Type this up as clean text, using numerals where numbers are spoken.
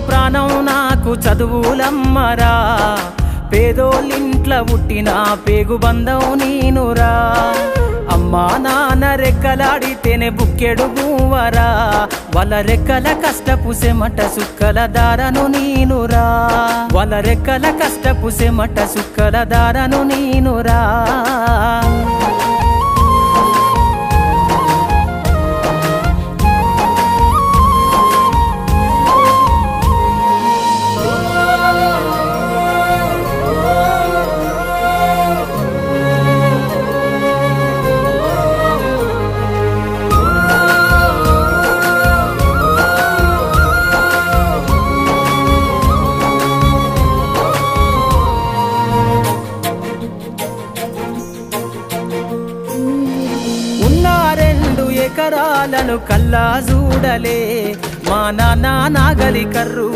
ప్రాణం నాకు చదువులమ్మరా, పేదోళ్ళింట్ల పుట్టిన పేగు బంధం నీనురా, అమ్మా నాన్న రెక్కలాడితేనే బుక్కెడు గువ్వరా, వాళ్ళ రెక్కల కష్టపు సెమట సుక్కల దారను నీనురా, వాళ్ళ రెక్కల కష్టపు సెమట సుక్కల దారను నీనురా. ఎకరాలను కల్లా చూడలే, మా నాన్న నాగలి కర్రు